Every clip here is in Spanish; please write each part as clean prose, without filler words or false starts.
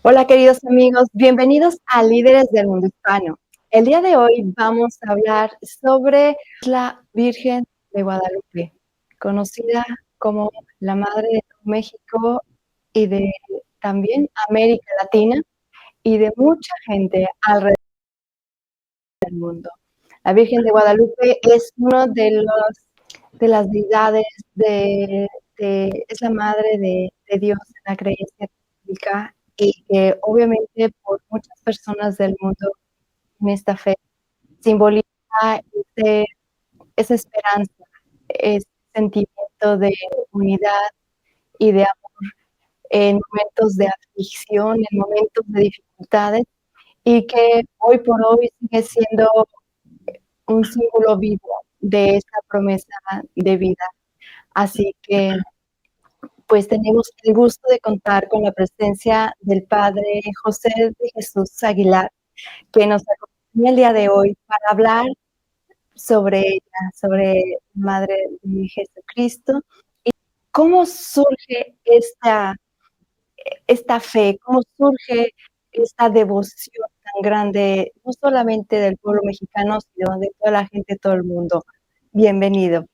Hola queridos amigos, bienvenidos a Líderes del Mundo Hispano. El día de hoy vamos a hablar sobre la Virgen de Guadalupe, conocida como la Madre de México y de también América Latina y de mucha gente alrededor del mundo. La Virgen de Guadalupe es uno de las deidades es la madre de Dios en la creencia católica y que obviamente por muchas personas del mundo en esta fe simboliza ese, esa esperanza, ese sentimiento de unidad y de amor en momentos de aflicción, en momentos de dificultades, y que hoy por hoy sigue siendo un símbolo vivo de esa promesa de vida. Así que pues tenemos el gusto de contar con la presencia del Padre José de Jesús Aguilar, que nos acompaña el día de hoy para hablar sobre ella, sobre Madre de Jesucristo, y cómo surge esta fe, cómo surge esta devoción tan grande, no solamente del pueblo mexicano, sino de toda la gente de todo el mundo. Bienvenido.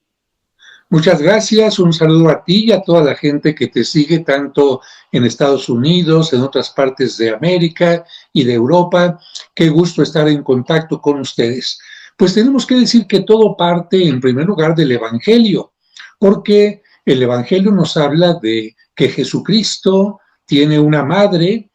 Muchas gracias, un saludo a ti y a toda la gente que te sigue tanto en Estados Unidos, en otras partes de América y de Europa. Qué gusto estar en contacto con ustedes. Pues tenemos que decir que todo parte en primer lugar del Evangelio, porque el Evangelio nos habla de que Jesucristo tiene una madre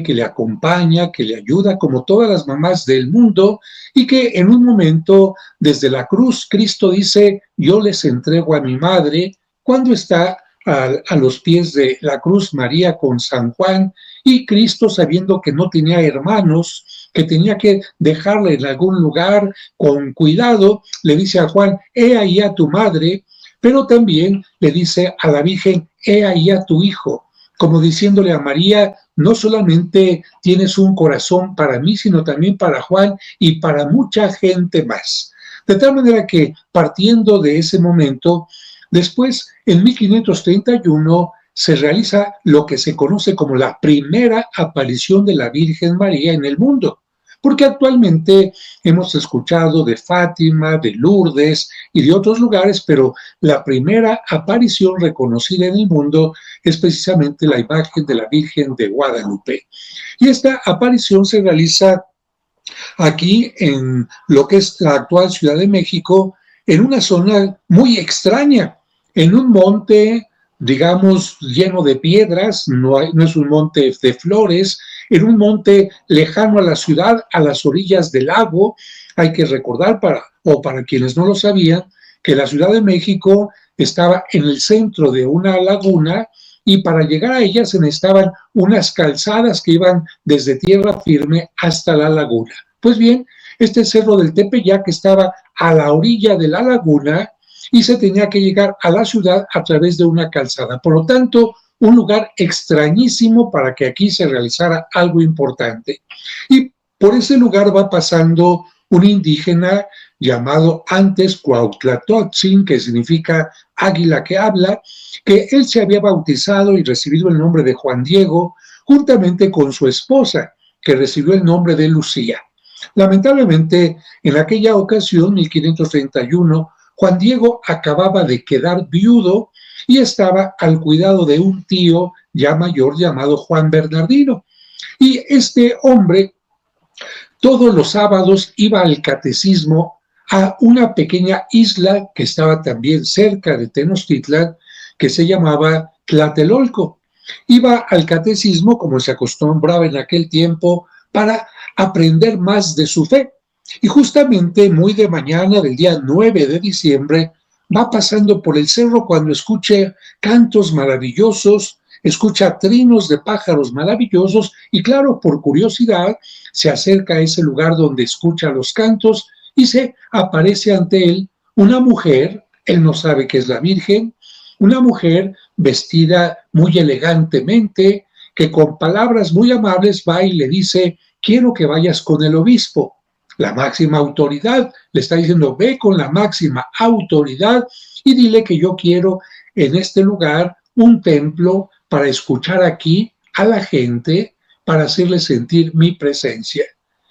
que le acompaña, que le ayuda, como todas las mamás del mundo, y que en un momento desde la cruz, Cristo dice, yo les entrego a mi madre, cuando está a los pies de la cruz María con San Juan, y Cristo, sabiendo que no tenía hermanos, que tenía que dejarle en algún lugar con cuidado, le dice a Juan, he ahí a tu madre, pero también le dice a la Virgen, he ahí a tu hijo, como diciéndole a María, no solamente tienes un corazón para mí, sino también para Juan y para mucha gente más. De tal manera que, partiendo de ese momento, después, en 1531, se realiza lo que se conoce como la primera aparición de la Virgen María en el mundo. Porque actualmente hemos escuchado de Fátima, de Lourdes y de otros lugares, pero la primera aparición reconocida en el mundo es precisamente la imagen de la Virgen de Guadalupe. Y esta aparición se realiza aquí en lo que es la actual Ciudad de México, en una zona muy extraña, en un monte, digamos, lleno de piedras, no es un monte de flores, en un monte lejano a la ciudad, a las orillas del lago. Hay que recordar, para quienes no lo sabían, que la Ciudad de México estaba en el centro de una laguna y para llegar a ella se necesitaban unas calzadas que iban desde tierra firme hasta la laguna. Pues bien, este cerro del Tepeyac estaba a la orilla de la laguna y se tenía que llegar a la ciudad a través de una calzada. Por lo tanto, un lugar extrañísimo para que aquí se realizara algo importante. Y por ese lugar va pasando un indígena llamado antes Cuauhtlatotzin, que significa águila que habla, que él se había bautizado y recibido el nombre de Juan Diego, juntamente con su esposa, que recibió el nombre de Lucía. Lamentablemente, en aquella ocasión, 1531, Juan Diego acababa de quedar viudo y estaba al cuidado de un tío ya mayor llamado Juan Bernardino. Y este hombre todos los sábados iba al catecismo a una pequeña isla que estaba también cerca de Tenochtitlan, que se llamaba Tlatelolco. Iba al catecismo, como se acostumbraba en aquel tiempo, para aprender más de su fe. Y justamente muy de mañana del día 9 de diciembre va pasando por el cerro cuando escucha cantos maravillosos, escucha trinos de pájaros maravillosos y claro, por curiosidad, se acerca a ese lugar donde escucha los cantos y se aparece ante él una mujer, él no sabe que es la Virgen, una mujer vestida muy elegantemente, que con palabras muy amables va y le dice, quiero que vayas con el obispo. La máxima autoridad le está diciendo, ve con la máxima autoridad y dile que yo quiero en este lugar un templo para escuchar aquí a la gente para hacerle sentir mi presencia.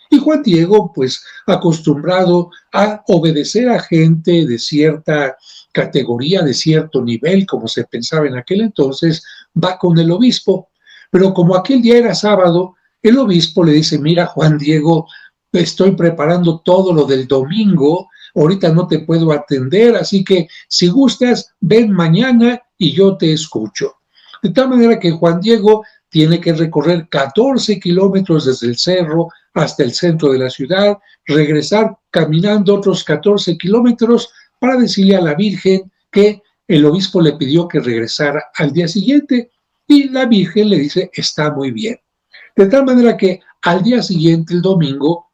Y Juan Diego, pues acostumbrado a obedecer a gente de cierta categoría, de cierto nivel, como se pensaba en aquel entonces, va con el obispo. Pero como aquel día era sábado, el obispo le dice, mira Juan Diego, estoy preparando todo lo del domingo, ahorita no te puedo atender, así que si gustas, ven mañana y yo te escucho. De tal manera que Juan Diego tiene que recorrer 14 kilómetros desde el cerro hasta el centro de la ciudad, regresar caminando otros 14 kilómetros para decirle a la Virgen que el obispo le pidió que regresara al día siguiente y la Virgen le dice, está muy bien. De tal manera que al día siguiente, el domingo,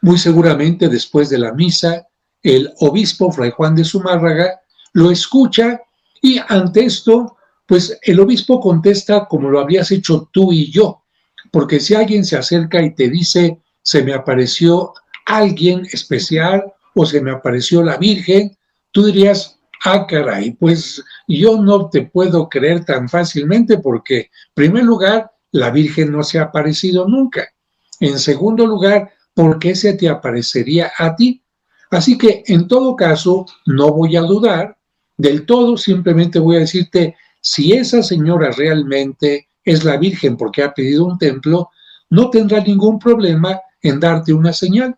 muy seguramente después de la misa, el obispo Fray Juan de Zumárraga lo escucha y ante esto, pues el obispo contesta como lo habrías hecho tú y yo, porque si alguien se acerca y te dice, se me apareció alguien especial o se me apareció la Virgen, tú dirías, ah, caray, pues yo no te puedo creer tan fácilmente porque, en primer lugar, la Virgen no se ha aparecido nunca. En segundo lugar, ¿por qué se te aparecería a ti? Así que, en todo caso, no voy a dudar del todo, simplemente voy a decirte, si esa señora realmente es la Virgen porque ha pedido un templo, no tendrá ningún problema en darte una señal.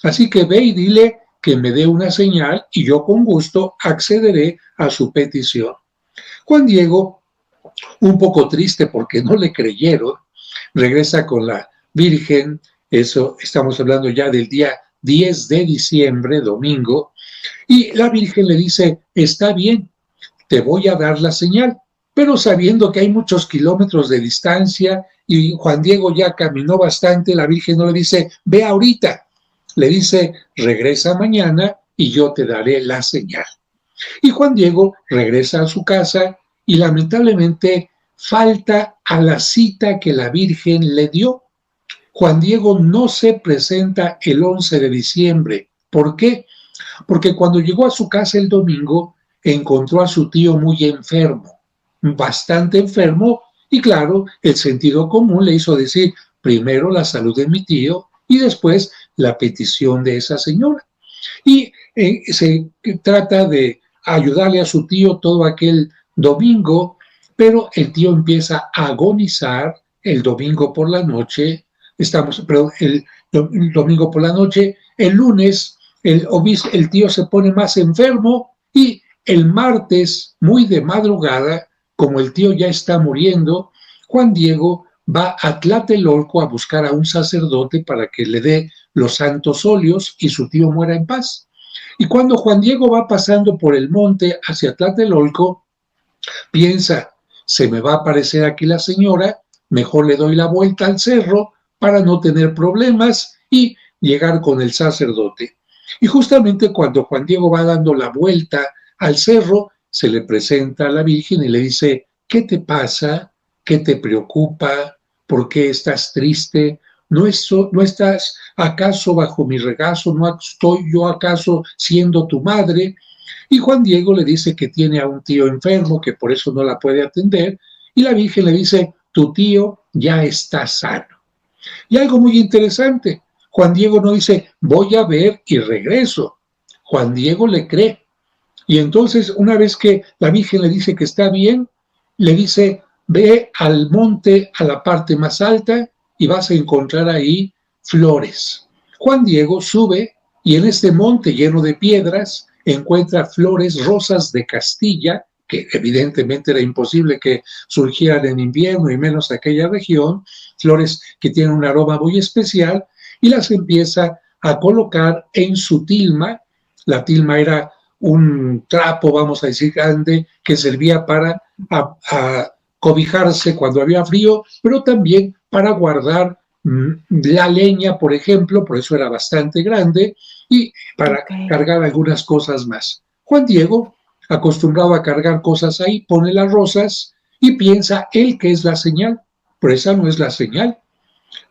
Así que ve y dile que me dé una señal y yo con gusto accederé a su petición. Juan Diego, un poco triste porque no le creyeron, regresa con la Virgen, eso estamos hablando ya del día 10 de diciembre, domingo, y la Virgen le dice, está bien, te voy a dar la señal, pero sabiendo que hay muchos kilómetros de distancia y Juan Diego ya caminó bastante, la Virgen no le dice, ve ahorita, le dice, regresa mañana y yo te daré la señal. Y Juan Diego regresa a su casa y lamentablemente falta a la cita que la Virgen le dio. Juan Diego no se presenta el 11 de diciembre. ¿Por qué? Porque cuando llegó a su casa el domingo, encontró a su tío muy enfermo, bastante enfermo, y claro, el sentido común le hizo decir, primero la salud de mi tío y después la petición de esa señora. Y se trata de ayudarle a su tío todo aquel domingo, pero el tío empieza a agonizar el domingo por la noche, el domingo por la noche, el lunes el tío se pone más enfermo y el martes, muy de madrugada, como el tío ya está muriendo, Juan Diego va a Tlatelolco a buscar a un sacerdote para que le dé los santos óleos y su tío muera en paz. Y cuando Juan Diego va pasando por el monte hacia Tlatelolco, piensa, se me va a aparecer aquí la señora, mejor le doy la vuelta al cerro para no tener problemas y llegar con el sacerdote. Y justamente cuando Juan Diego va dando la vuelta al cerro, se le presenta a la Virgen y le dice, ¿qué te pasa? ¿Qué te preocupa? ¿Por qué estás triste? ¿No estás acaso bajo mi regazo? ¿No estoy yo acaso siendo tu madre? Y Juan Diego le dice que tiene a un tío enfermo, que por eso no la puede atender, y la Virgen le dice, tu tío ya está sano. Y algo muy interesante, Juan Diego no dice, voy a ver y regreso. Juan Diego le cree. Y entonces, una vez que la Virgen le dice que está bien, le dice, ve al monte, a la parte más alta, y vas a encontrar ahí flores. Juan Diego sube y en este monte lleno de piedras encuentra flores rosas de Castilla, que evidentemente era imposible que surgieran en invierno y menos aquella región, flores que tienen un aroma muy especial, y las empieza a colocar en su tilma. La tilma era un trapo, vamos a decir, grande, que servía para cobijarse cuando había frío, pero también para guardar la leña, por ejemplo, por eso era bastante grande, y para cargar algunas cosas más. Juan Diego, acostumbrado a cargar cosas ahí, pone las rosas y piensa él que es la señal, pero esa no es la señal.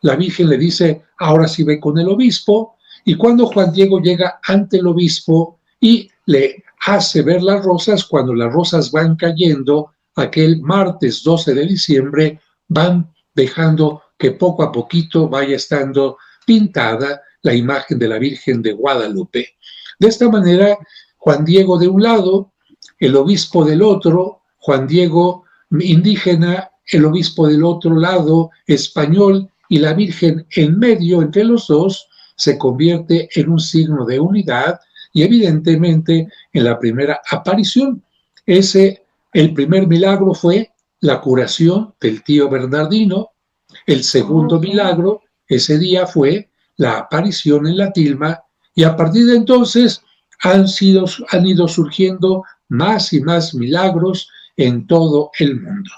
La Virgen le dice, ahora sí ve con el obispo, y cuando Juan Diego llega ante el obispo y le hace ver las rosas, cuando las rosas van cayendo, aquel martes 12 de diciembre, van dejando que poco a poquito vaya estando pintada la imagen de la Virgen de Guadalupe. De esta manera, Juan Diego de un lado, el obispo del otro, Juan Diego indígena, el obispo del otro lado, español, y la Virgen en medio entre los dos, se convierte en un signo de unidad y evidentemente en la primera aparición. El primer milagro fue la curación del tío Bernardino. El segundo milagro ese día fue la aparición en la tilma, y a partir de entonces han ido surgiendo más y más milagros en todo el mundo.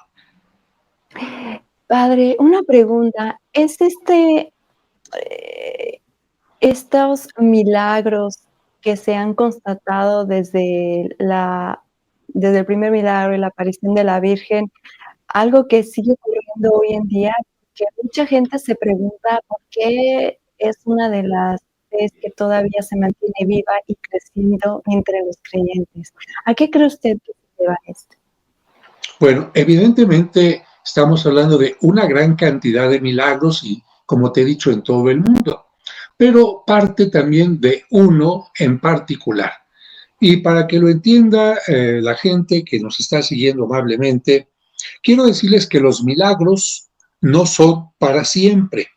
Padre, una pregunta, ¿es estos milagros que se han constatado desde el primer milagro y la aparición de la Virgen, algo que sigue ocurriendo hoy en día? Que mucha gente se pregunta por qué es una de las fes que todavía se mantiene viva y creciendo entre los creyentes. ¿A qué cree usted que se deba esto? Bueno, evidentemente estamos hablando de una gran cantidad de milagros y, como te he dicho, en todo el mundo, pero parte también de uno en particular. Y para que lo entienda la gente que nos está siguiendo amablemente, quiero decirles que los milagros no son para siempre.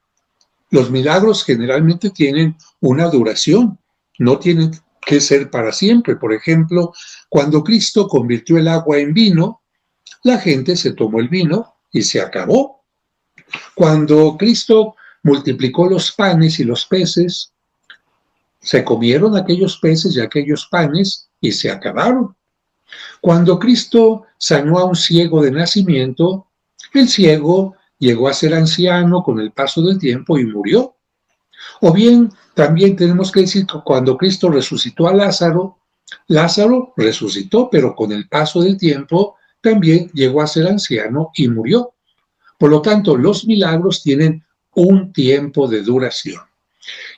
Los milagros generalmente tienen una duración, no tienen que ser para siempre. Por ejemplo, cuando Cristo convirtió el agua en vino, la gente se tomó el vino y se acabó. Cuando Cristo multiplicó los panes y los peces, se comieron aquellos peces y aquellos panes y se acabaron. Cuando Cristo sanó a un ciego de nacimiento, el ciego llegó a ser anciano con el paso del tiempo y murió. O bien, también tenemos que decir que cuando Cristo resucitó a Lázaro, Lázaro resucitó, pero con el paso del tiempo también llegó a ser anciano y murió. Por lo tanto, los milagros tienen un tiempo de duración.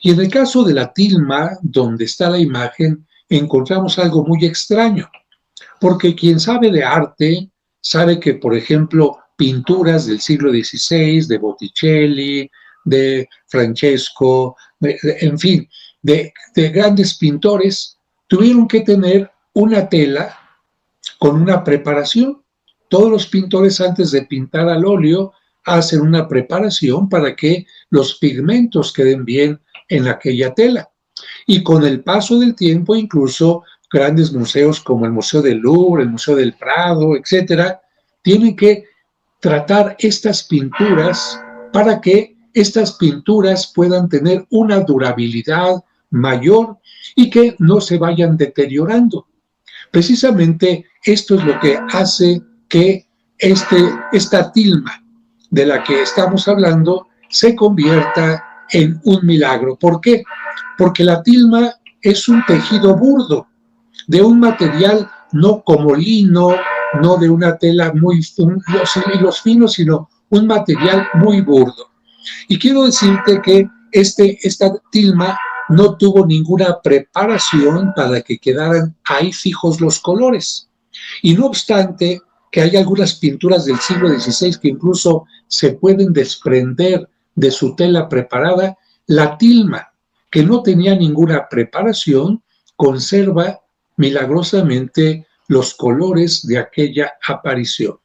Y en el caso de la tilma, donde está la imagen, encontramos algo muy extraño, porque quien sabe de arte sabe que, por ejemplo, pinturas del siglo XVI, de Botticelli, de Francesco, en fin, de grandes pintores, tuvieron que tener una tela con una preparación. Todos los pintores, antes de pintar al óleo, hacen una preparación para que los pigmentos queden bien en aquella tela. Y con el paso del tiempo, incluso grandes museos como el Museo del Louvre, el Museo del Prado, etcétera, tienen que tratar estas pinturas para que estas pinturas puedan tener una durabilidad mayor y que no se vayan deteriorando. Precisamente esto es lo que hace que esta tilma de la que estamos hablando se convierta en un milagro. ¿Por qué? Porque la tilma es un tejido burdo, de un material no como lino, no de una tela muy hilos finos, sino un material muy burdo. Y quiero decirte que esta tilma no tuvo ninguna preparación para que quedaran ahí fijos los colores. Y no obstante que hay algunas pinturas del siglo XVI que incluso se pueden desprender de su tela preparada, la tilma, que no tenía ninguna preparación, conserva milagrosamente los colores de aquella aparición.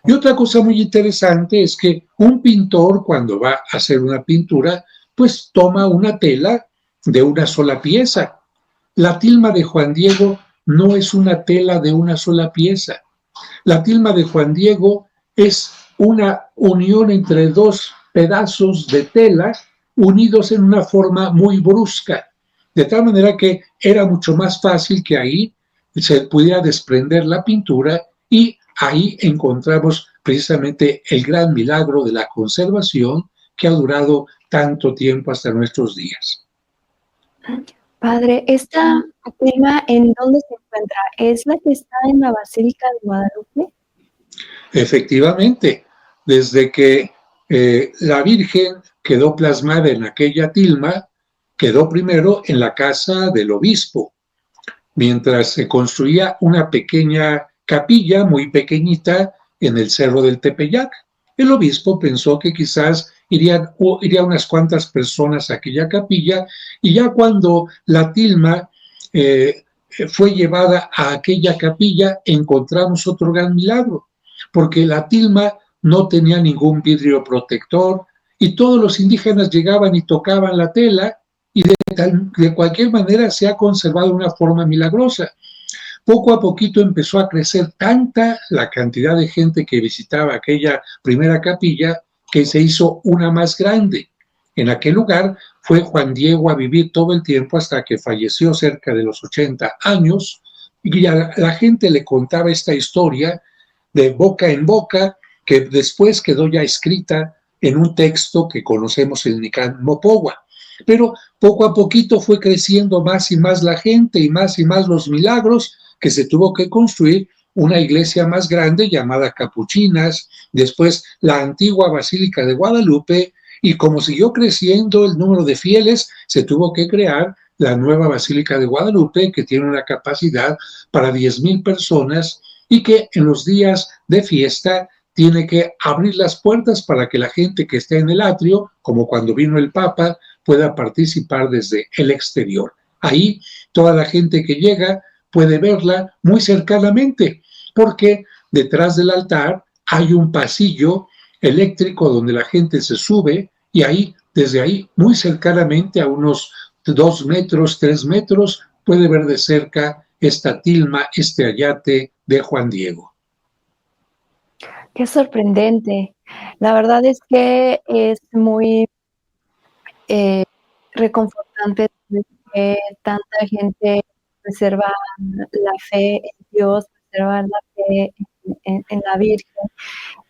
Y otra cosa muy interesante es que un pintor, cuando va a hacer una pintura, pues toma una tela de una sola pieza. La tilma de Juan Diego no es una tela de una sola pieza. La tilma de Juan Diego es una unión entre dos pedazos de tela unidos en una forma muy brusca, de tal manera que era mucho más fácil que ahí se pudiera desprender la pintura, y ahí encontramos precisamente el gran milagro de la conservación que ha durado tanto tiempo hasta nuestros días. Padre, ¿esta tilma en dónde se encuentra? ¿Es la que está en la Basílica de Guadalupe? Efectivamente, desde que la Virgen quedó plasmada en aquella tilma, quedó primero en la casa del obispo, mientras se construía una pequeña capilla muy pequeñita en el Cerro del Tepeyac. El obispo pensó que quizás irían unas cuantas personas a aquella capilla, y ya cuando la tilma fue llevada a aquella capilla, encontramos otro gran milagro, porque la tilma no tenía ningún vidrio protector, y todos los indígenas llegaban y tocaban la tela, y de cualquier manera se ha conservado de una forma milagrosa. Poco a poquito empezó a crecer tanta la cantidad de gente que visitaba aquella primera capilla que se hizo una más grande. En aquel lugar fue Juan Diego a vivir todo el tiempo hasta que falleció cerca de los 80 años, y a la gente le contaba esta historia de boca en boca, que después quedó ya escrita en un texto que conocemos en Nican Mopogua. Pero poco a poquito fue creciendo más y más la gente y más los milagros, que se tuvo que construir una iglesia más grande llamada Capuchinas, después la antigua Basílica de Guadalupe, y como siguió creciendo el número de fieles, se tuvo que crear la nueva Basílica de Guadalupe, que tiene una capacidad para 10,000 personas, y que en los días de fiesta tiene que abrir las puertas para que la gente que esté en el atrio, como cuando vino el Papa, pueda participar desde el exterior. Ahí toda la gente que llega puede verla muy cercanamente, porque detrás del altar hay un pasillo eléctrico donde la gente se sube, y ahí, desde ahí, muy cercanamente, a unos 2 metros, 3 metros, puede ver de cerca esta tilma, este ayate de Juan Diego. Qué sorprendente. La verdad es que es muy eh, reconfortante que tanta gente preserva la fe en Dios, preserva la fe en la Virgen,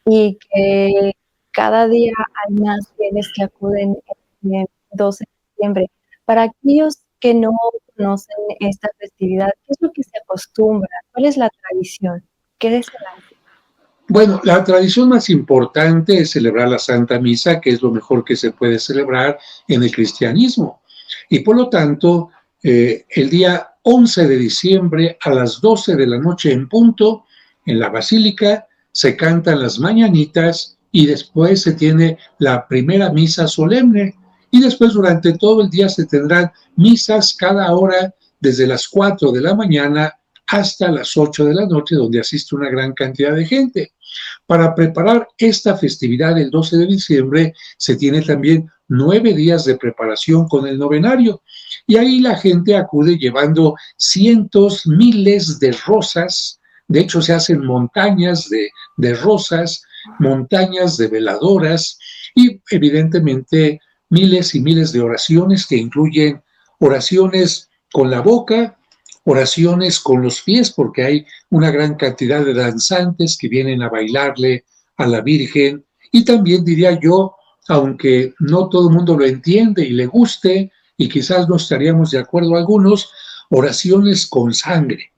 y que cada día hay más fieles que acuden el 12 de diciembre. Para aquellos que no conocen esta festividad, ¿qué es lo que se acostumbra? ¿Cuál es la tradición? ¿Qué se hace? Bueno, la tradición más importante es celebrar la Santa Misa, que es lo mejor que se puede celebrar en el cristianismo. Y por lo tanto, el día 11 de diciembre a las 12 de la noche en punto, en la Basílica, se cantan las mañanitas, y después se tiene la primera misa solemne. Y después durante todo el día se tendrán misas cada hora, desde las 4 de la mañana hasta las 8 de la noche, donde asiste una gran cantidad de gente. Para preparar esta festividad del 12 de diciembre se tiene también 9 días de preparación con el novenario, y ahí la gente acude llevando cientos, miles de rosas. De hecho, se hacen montañas de rosas, montañas de veladoras, y evidentemente miles y miles de oraciones, que incluyen oraciones con la boca, oraciones con los pies, porque hay una gran cantidad de danzantes que vienen a bailarle a la Virgen, y también diría yo, aunque no todo el mundo lo entiende y le guste, y quizás no estaríamos de acuerdo algunos, oraciones con sangre.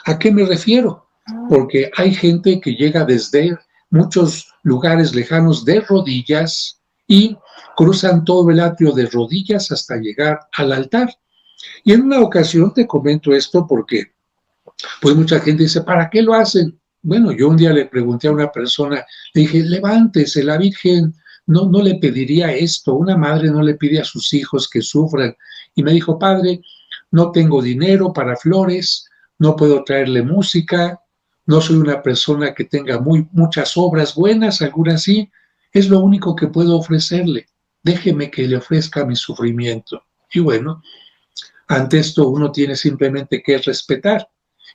¿A qué me refiero? Porque hay gente que llega desde muchos lugares lejanos de rodillas, y cruzan todo el atrio de rodillas hasta llegar al altar. Y en una ocasión, te comento esto porque pues mucha gente dice, ¿para qué lo hacen? Bueno, yo un día le pregunté a una persona, le dije, levántese, la Virgen no le pediría esto, una madre no le pide a sus hijos que sufran. Y me dijo, padre, no tengo dinero para flores, no puedo traerle música, no soy una persona que tenga muchas obras buenas, algunas sí, es lo único que puedo ofrecerle, déjeme que le ofrezca mi sufrimiento. Y bueno, ante esto uno tiene simplemente que respetar.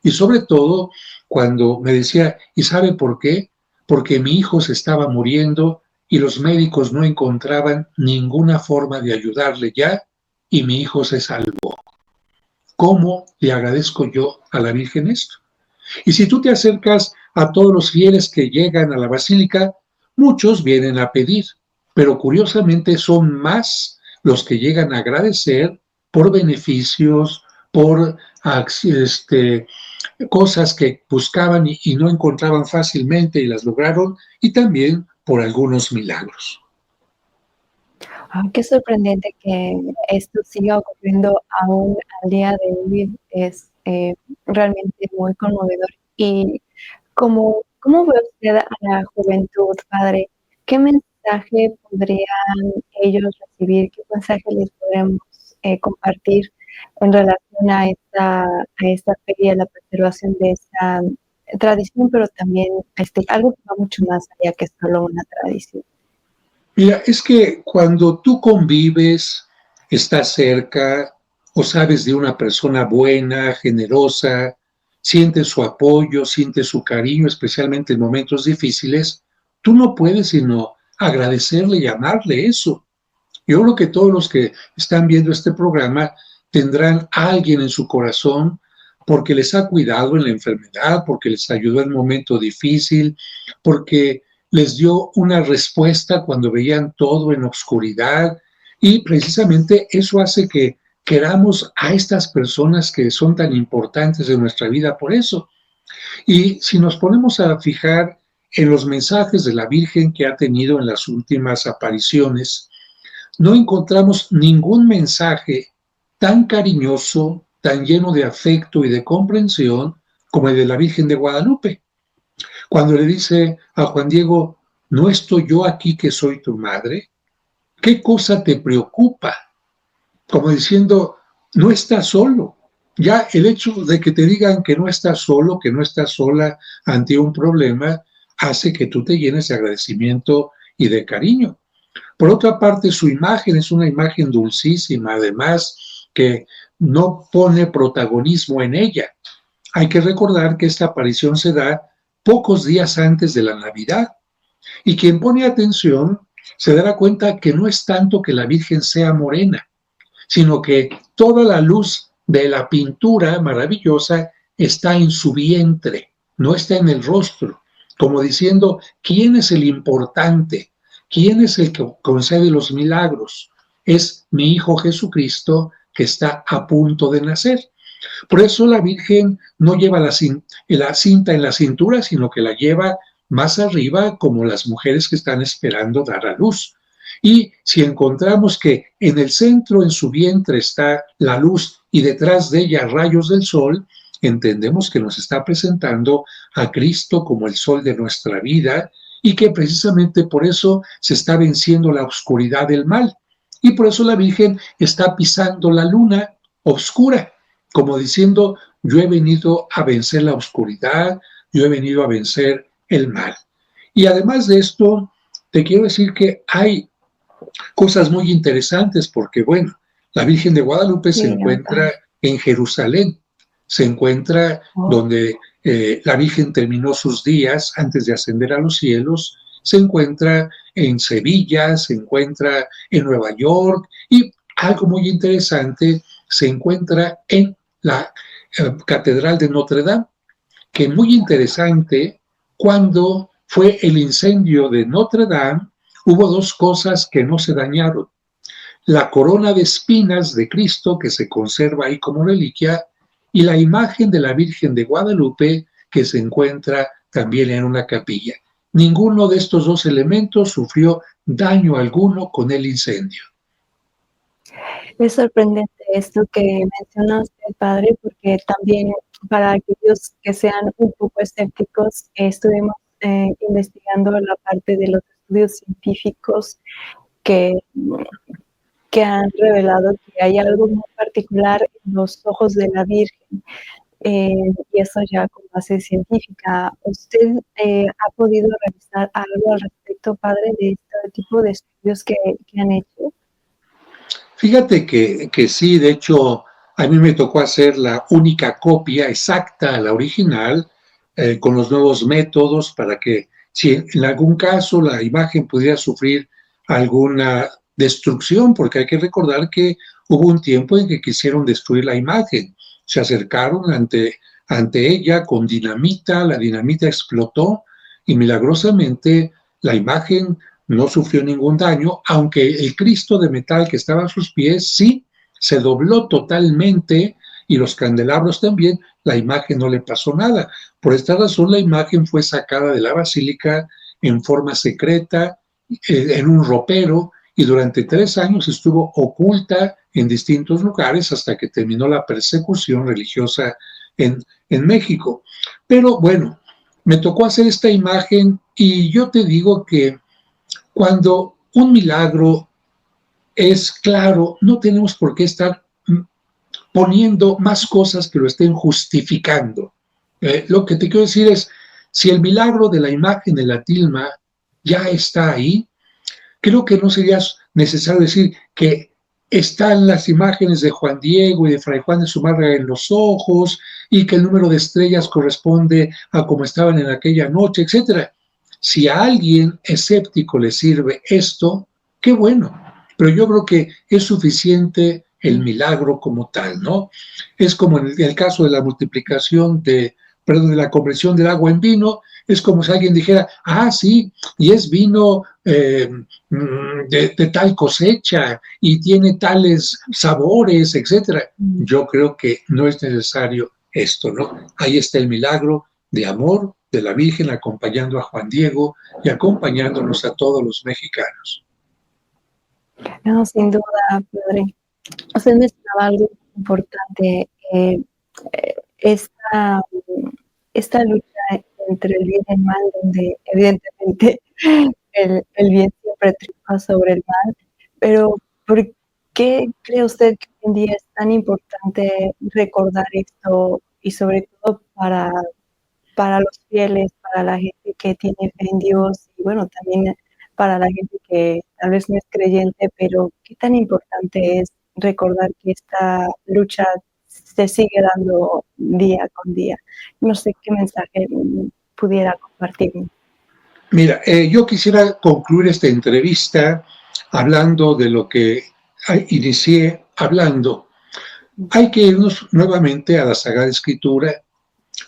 Y sobre todo cuando me decía, ¿y sabe por qué? Porque mi hijo se estaba muriendo y los médicos no encontraban ninguna forma de ayudarle ya, y mi hijo se salvó. ¿Cómo le agradezco yo a la Virgen esto? Y si tú te acercas a todos los fieles que llegan a la basílica, muchos vienen a pedir, pero curiosamente son más los que llegan a agradecer por beneficios, por cosas que buscaban y no encontraban fácilmente y las lograron, y también por algunos milagros. Qué sorprendente que esto siga ocurriendo aún al día de hoy. Es realmente muy conmovedor. Y ¿cómo ve usted a la juventud, padre? ¿Qué mensaje mensaje podrían ellos recibir? ¿Qué mensaje les podemos compartir en relación a esta fe y a la preservación de esta tradición, pero también algo que va mucho más allá que solo una tradición? Mira, es que cuando tú convives, estás cerca o sabes de una persona buena, generosa, sientes su apoyo, sientes su cariño, especialmente en momentos difíciles, tú no puedes sino agradecerle y amarle eso. Yo creo que todos los que están viendo este programa tendrán a alguien en su corazón porque les ha cuidado en la enfermedad, porque les ayudó en un momento difícil, porque les dio una respuesta cuando veían todo en oscuridad y precisamente eso hace que queramos a estas personas que son tan importantes en nuestra vida por eso. Y si nos ponemos a fijar en los mensajes de la Virgen que ha tenido en las últimas apariciones, no encontramos ningún mensaje tan cariñoso, tan lleno de afecto y de comprensión como el de la Virgen de Guadalupe. Cuando le dice a Juan Diego, ¿no estoy yo aquí que soy tu madre? ¿Qué cosa te preocupa? Como diciendo, no estás solo. Ya el hecho de que te digan que no estás solo, que no estás sola ante un problema, hace que tú te llenes de agradecimiento y de cariño. Por otra parte, su imagen es una imagen dulcísima, además que no pone protagonismo en ella. Hay que recordar que esta aparición se da pocos días antes de la Navidad y quien pone atención se dará cuenta que no es tanto que la Virgen sea morena, sino que toda la luz de la pintura maravillosa está en su vientre, no está en el rostro, como diciendo, ¿quién es el importante? ¿Quién es el que concede los milagros? Es mi Hijo Jesucristo que está a punto de nacer. Por eso la Virgen no lleva la cinta en la cintura, sino que la lleva más arriba como las mujeres que están esperando dar a luz. Y si encontramos que en el centro, en su vientre, está la luz y detrás de ella rayos del sol, entendemos que nos está presentando a Cristo como el sol de nuestra vida y que precisamente por eso se está venciendo la oscuridad del mal. Y por eso la Virgen está pisando la luna oscura, como diciendo, yo he venido a vencer la oscuridad, yo he venido a vencer el mal. Y además de esto, te quiero decir que hay cosas muy interesantes porque, bueno, la Virgen de Guadalupe se encuentra en Jerusalén, se encuentra donde la Virgen terminó sus días antes de ascender a los cielos, se encuentra en Sevilla, se encuentra en Nueva York y algo muy interesante, se encuentra en la Catedral de Notre Dame, que muy interesante, cuando fue el incendio de Notre Dame, hubo dos cosas que no se dañaron. La corona de espinas de Cristo, que se conserva ahí como reliquia, y la imagen de la Virgen de Guadalupe, que se encuentra también en una capilla. Ninguno de estos dos elementos sufrió daño alguno con el incendio. Es sorprendente esto que mencionaste, padre, porque también para aquellos que sean un poco escépticos, estuvimos investigando la parte de los estudios científicos que han revelado que hay algo muy particular en los ojos de la Virgen, y eso ya con base científica. ¿Usted ha podido realizar algo al respecto, padre, de este tipo de estudios que han hecho? Fíjate que sí, de hecho, a mí me tocó hacer la única copia exacta a la original, con los nuevos métodos para que si en algún caso la imagen pudiera sufrir alguna destrucción, porque hay que recordar que hubo un tiempo en que quisieron destruir la imagen, se acercaron ante ella con dinamita, la dinamita explotó y milagrosamente la imagen no sufrió ningún daño, aunque el Cristo de metal que estaba a sus pies sí se dobló totalmente y los candelabros también, la imagen no le pasó nada. Por esta razón la imagen fue sacada de la basílica en forma secreta, en un ropero, y durante 3 años estuvo oculta en distintos lugares hasta que terminó la persecución religiosa en México. Pero bueno, me tocó hacer esta imagen y yo te digo que cuando un milagro es claro, no tenemos por qué estar poniendo más cosas que lo estén justificando. Lo que te quiero decir es, si el milagro de la imagen de la tilma ya está ahí, creo que no sería necesario decir que están las imágenes de Juan Diego y de Fray Juan de Zumárraga en los ojos y que el número de estrellas corresponde a cómo estaban en aquella noche, etcétera. Si a alguien escéptico le sirve esto, qué bueno, pero yo creo que es suficiente el milagro como tal, ¿no? Es como en el caso de la multiplicación de la conversión del agua en vino, es como si alguien dijera, sí, y es vino de tal cosecha y tiene tales sabores, etcétera. Yo creo que no es necesario esto, ¿no? Ahí está el milagro de amor de la Virgen acompañando a Juan Diego y acompañándonos a todos los mexicanos. No, sin duda, padre. Usted mencionaba algo importante, esta lucha entre el bien y el mal, donde evidentemente el bien siempre triunfa sobre el mal, pero ¿por qué cree usted que hoy en día es tan importante recordar esto y sobre todo para los fieles, para la gente que tiene fe en Dios y bueno, también para la gente que tal vez no es creyente, pero qué tan importante es recordar que esta lucha se sigue dando día con día? No sé qué mensaje pudiera compartirme. Mira, yo quisiera concluir esta entrevista hablando de lo que inicié hablando. Hay que irnos nuevamente a la Sagrada Escritura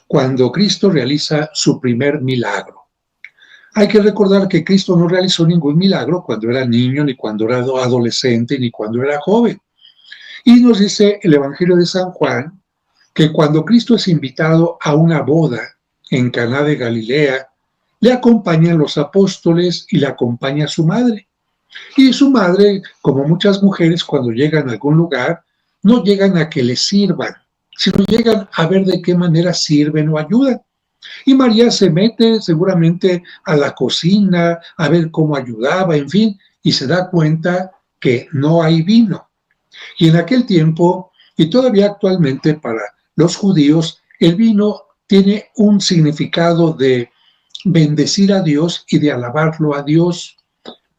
cuando Cristo realiza su primer milagro. Hay que recordar que Cristo no realizó ningún milagro cuando era niño, ni cuando era adolescente, ni cuando era joven. Y nos dice el Evangelio de San Juan que cuando Cristo es invitado a una boda en Caná de Galilea, le acompañan los apóstoles y le acompaña su madre. Y su madre, como muchas mujeres, cuando llegan a algún lugar, no llegan a que les sirvan, sino llegan a ver de qué manera sirven o ayudan. Y María se mete seguramente a la cocina, a ver cómo ayudaba, en fin, y se da cuenta que no hay vino. Y en aquel tiempo, y todavía actualmente para los judíos, el vino tiene un significado de bendecir a Dios y de alabarlo a Dios.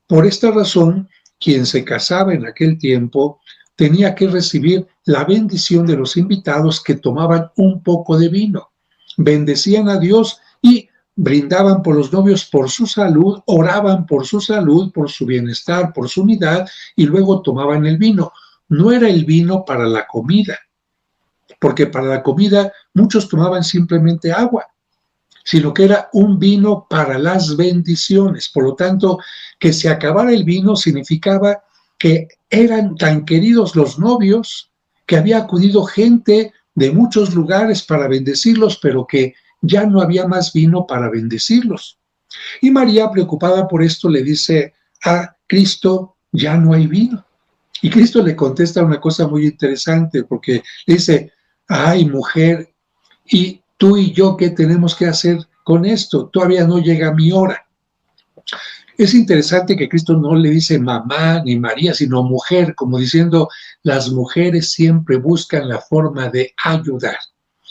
Por esta razón, quien se casaba en aquel tiempo tenía que recibir la bendición de los invitados que tomaban un poco de vino. Bendecían a Dios y brindaban por los novios por su salud, oraban por su salud, por su bienestar, por su unidad, y luego tomaban el vino. No era el vino para la comida, porque para la comida muchos tomaban simplemente agua, sino que era un vino para las bendiciones. Por lo tanto, que se acabara el vino significaba que eran tan queridos los novios que había acudido gente de muchos lugares para bendecirlos, pero que ya no había más vino para bendecirlos. Y María, preocupada por esto, le dice a Cristo, ya no hay vino. Y Cristo le contesta una cosa muy interesante, porque le dice, ay mujer, ¿y tú y yo qué tenemos que hacer con esto? Todavía no llega mi hora. Es interesante que Cristo no le dice mamá ni María, sino mujer, como diciendo, las mujeres siempre buscan la forma de ayudar.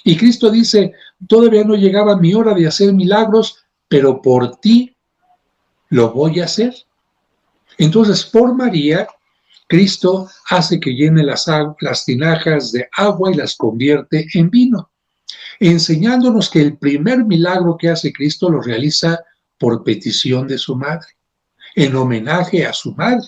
Y Cristo dice, todavía no llegaba mi hora de hacer milagros, pero por ti lo voy a hacer. Entonces, por María, Cristo hace que llene las tinajas de agua y las convierte en vino, enseñándonos que el primer milagro que hace Cristo lo realiza por petición de su madre, en homenaje a su madre.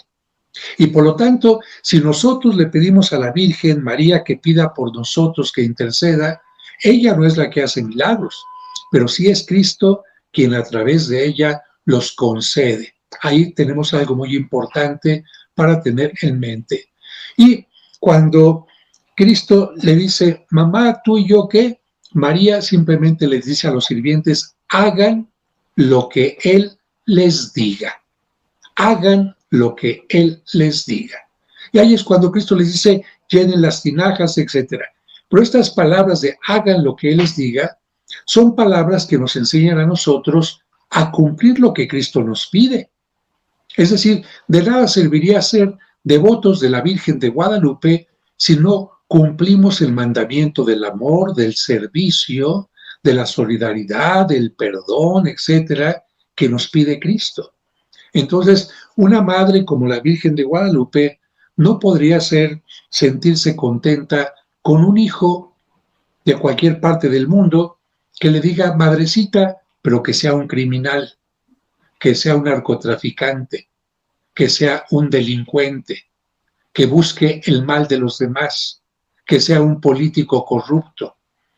Y por lo tanto, si nosotros le pedimos a la Virgen María que pida por nosotros, que interceda, ella no es la que hace milagros, pero sí es Cristo quien a través de ella los concede. Ahí tenemos algo muy importante para tener en mente. Y cuando Cristo le dice, mamá, tú y yo, ¿qué? María simplemente les dice a los sirvientes, hagan lo que Él les diga. Hagan lo que Él les diga. Y ahí es cuando Cristo les dice, llenen las tinajas, etc. Pero estas palabras de hagan lo que Él les diga, son palabras que nos enseñan a nosotros a cumplir lo que Cristo nos pide. Es decir, de nada serviría ser devotos de la Virgen de Guadalupe si no cumplimos el mandamiento del amor, del servicio, de la solidaridad, del perdón, etcétera, que nos pide Cristo. Entonces, una madre como la Virgen de Guadalupe no podría sentirse contenta con un hijo de cualquier parte del mundo que le diga madrecita, pero que sea un criminal, que sea un narcotraficante, que sea un delincuente, que busque el mal de los demás, que sea un político corrupto,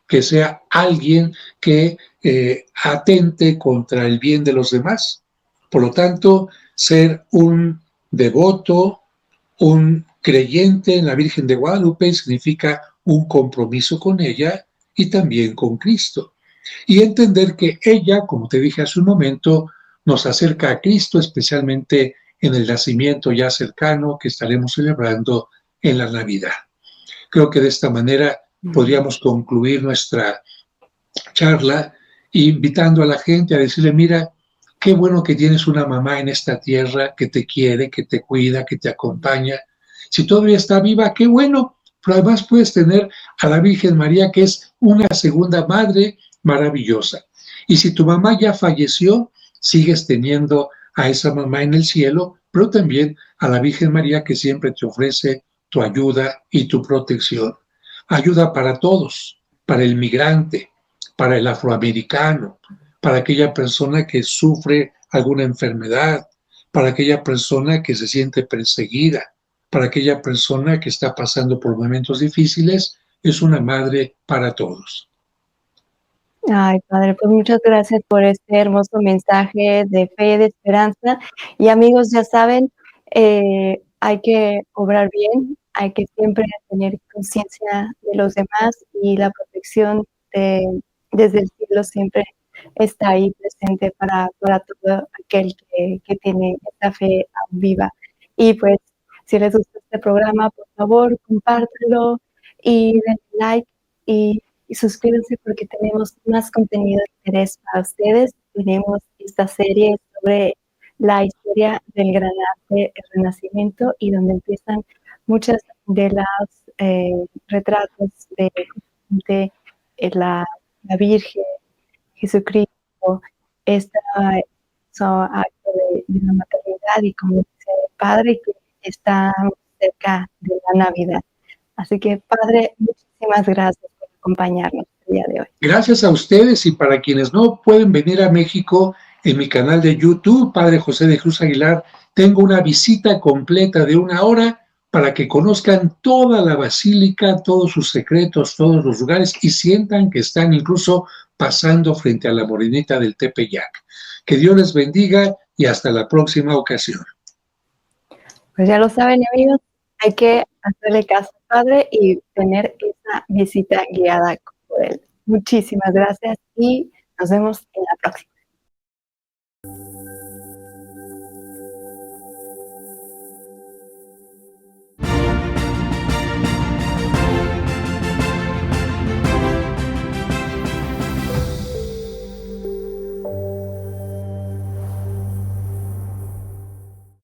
que sea alguien que atente contra el bien de los demás. Por lo tanto, ser un devoto, un creyente en la Virgen de Guadalupe significa un compromiso con ella y también con Cristo. Y entender que ella, como te dije hace un momento, nos acerca a Cristo, especialmente en el nacimiento ya cercano que estaremos celebrando en la Navidad. Creo que de esta manera podríamos concluir nuestra charla invitando a la gente a decirle, mira, qué bueno que tienes una mamá en esta tierra que te quiere, que te cuida, que te acompaña. Si todavía está viva, qué bueno, pero además puedes tener a la Virgen María, que es una segunda madre maravillosa. Y si tu mamá ya falleció, sigues teniendo a esa mamá en el cielo, pero también a la Virgen María que siempre te ofrece tu ayuda y tu protección. Ayuda para todos, para el migrante, para el afroamericano, para aquella persona que sufre alguna enfermedad, para aquella persona que se siente perseguida, para aquella persona que está pasando por momentos difíciles, es una madre para todos. Ay, padre, pues muchas gracias por este hermoso mensaje de fe, de esperanza. Y amigos, ya saben, hay que obrar bien, hay que siempre tener conciencia de los demás y la protección desde el cielo siempre está ahí presente para todo aquel que tiene esta fe viva. Y pues, si les gusta este programa, por favor, compártelo y denle like y suscríbanse porque tenemos más contenido de interés para ustedes. Tenemos esta serie sobre la historia del gran arte, el Renacimiento, y donde empiezan muchas de las retratos de la Virgen, Jesucristo, esta acto de la maternidad y como dice el Padre, que está cerca de la Navidad. Así que, Padre, muchísimas gracias por acompañarnos el día de hoy. Gracias a ustedes y para quienes no pueden venir a México, en mi canal de YouTube, Padre José de Cruz Aguilar, tengo una visita completa de 1 hora para que conozcan toda la basílica, todos sus secretos, todos los lugares y sientan que están incluso pasando frente a la morenita del Tepeyac. Que Dios les bendiga y hasta la próxima ocasión. Pues ya lo saben, amigos, hay que hacerle caso al Padre y tener esa visita guiada por él. Muchísimas gracias y nos vemos en la próxima.